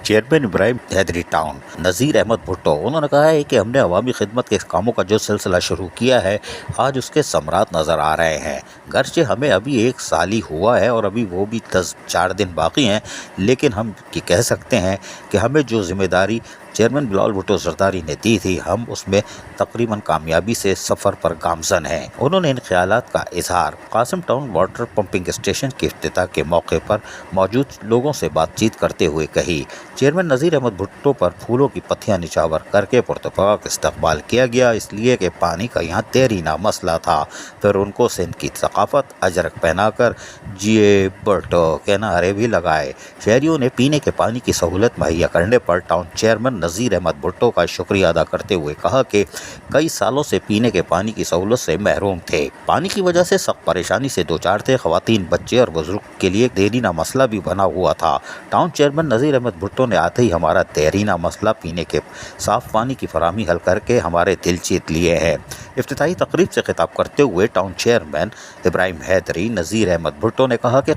Chairman Ibrahim Hydari town नज़ीर अहमद भुट्टो, उन्होंने कहा है कि हमने अवामी खिदमत के कामों का जो सिलसिला शुरू किया है, आज उसके समरात नज़र आ रहे हैं। गर्चे हमें अभी 1 साल ही हुआ है और अभी वो भी 4 दिन बाकी हैं, लेकिन हम ये कह सकते हैं कि हमें जो जिम्मेदारी चेयरमैन बिलावल भुट्टो जरदारी ने दी थी, हम उसमें तकरीबन कामयाबी से सफ़र पर गामजन हैं। उन्होंने इन ख्यालात का इजहार Qasim town water pumping station के इफ्तिताह के मौके पर मौजूद लोगों से बातचीत करते हुए कही। चेयरमैन नज़ीर अहमद भुट्टो पर फूलों की पत्तियां निछावर करके पुरतफाक इस्तकबाल किया गया, इसलिए कि पानी का यहाँ देरीना मसला था। फिर उनको सिंध की सकाफत अजरक पहनाकर जिए भुट्टो के नारे भी लगाए। शहरियों ने पीने के पानी की सहूलत मुहैया करने पर टाउन चेयरमैन नज़ीर अहमद भुट्टो का शुक्रिया अदा करते हुए कहा कि कई सालों से पीने के पानी की सहूलत से महरूम थे। पानी की वजह से सख्त परेशानी से दो चार थे। ख़वातीन, बच्चे और बुजुर्ग के लिए देरीना मसला भी बना हुआ था। टाउन चेयरमैन नज़ीर अहमद भुट्टो ने आते ही हमारा देरीना मसला पीने के साफ़ पानी की फराहमी हल करके हमारे दिल जीत लिए हैं। इफ्तिताही तकरीब से खिताब करते हुए टाउन चेयरमैन इब्राहिम हैदरी नज़ीर अहमद भुट्टो ने कहा कि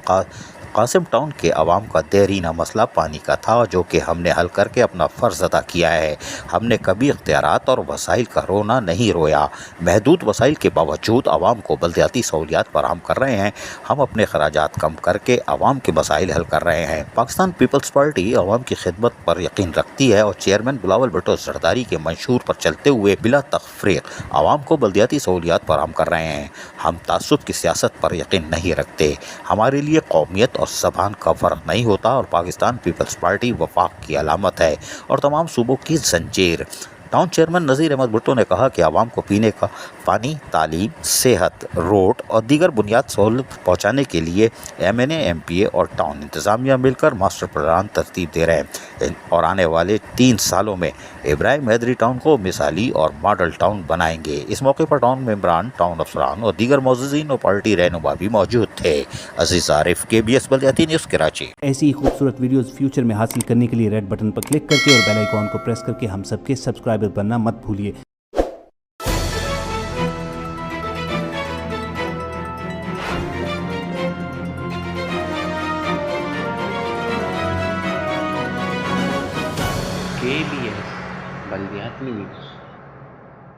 कासिम टाउन के अवाम का देरीना मसला पानी का था, जो कि हमने हल करके अपना फ़र्ज़ अदा किया है। हमने कभी इख्तियारात और वसाइल का रोना नहीं रोया। महदूद वसाइल के बावजूद अवाम को बल्दियाती सहूलियात फराहम कर रहे हैं। हम अपने खराजात कम करके अवाम के मसाइल हल कर रहे हैं। पाकिस्तान पीपल्स पार्टी अवाम की खिदमत पर यकीन रखती है और चेयरमैन बिलावल भुट्टो जरदारी के मंशूर पर चलते हुए बिला तफरीक अवाम को बल्दियाती सहूलियात फराहम कर रहे हैं। हम तासुब की सियासत पर यकीन नहीं रखते। हमारे लिए कौमियत और ज़बान का फ़र्क नहीं होता और पाकिस्तान पीपल्स पार्टी वफाक की अलामत है और तमाम सूबों की जंजीर। टाउन चेयरमैन नज़ीर अहमद भुट्टो ने कहा कि आवाम को पीने का पानी, तालीम, सेहत, रोड और दीगर बुनियाद सहूलत पहुँचाने के लिए MNA, MPA और टाउन इंतज़ामिया मिलकर मास्टर प्लान तरतीब दे रहे हैं और आने वाले 3 सालों में इब्राहिम हैदरी टाउन को मिसाली और मॉडल टाउन बनाएंगे। इस मौके पर टाउन मेंबरान, टाउन अफसरान और दीगर मौजूदीन और पार्टी रहनुमा भी मौजूद थे। अजीज़ आरिफ, KBS बल्दियाती न्यूज़, कराची। ऐसी ही खूबसूरत वीडियोस फ्यूचर में हासिल करने के लिए रेड बटन पर क्लिक करके और बेल आइकॉन को प्रेस करके हम सबके सब्सक्राइबर बनना मत भूलिए। KBS बल्दियाती न्यूज़।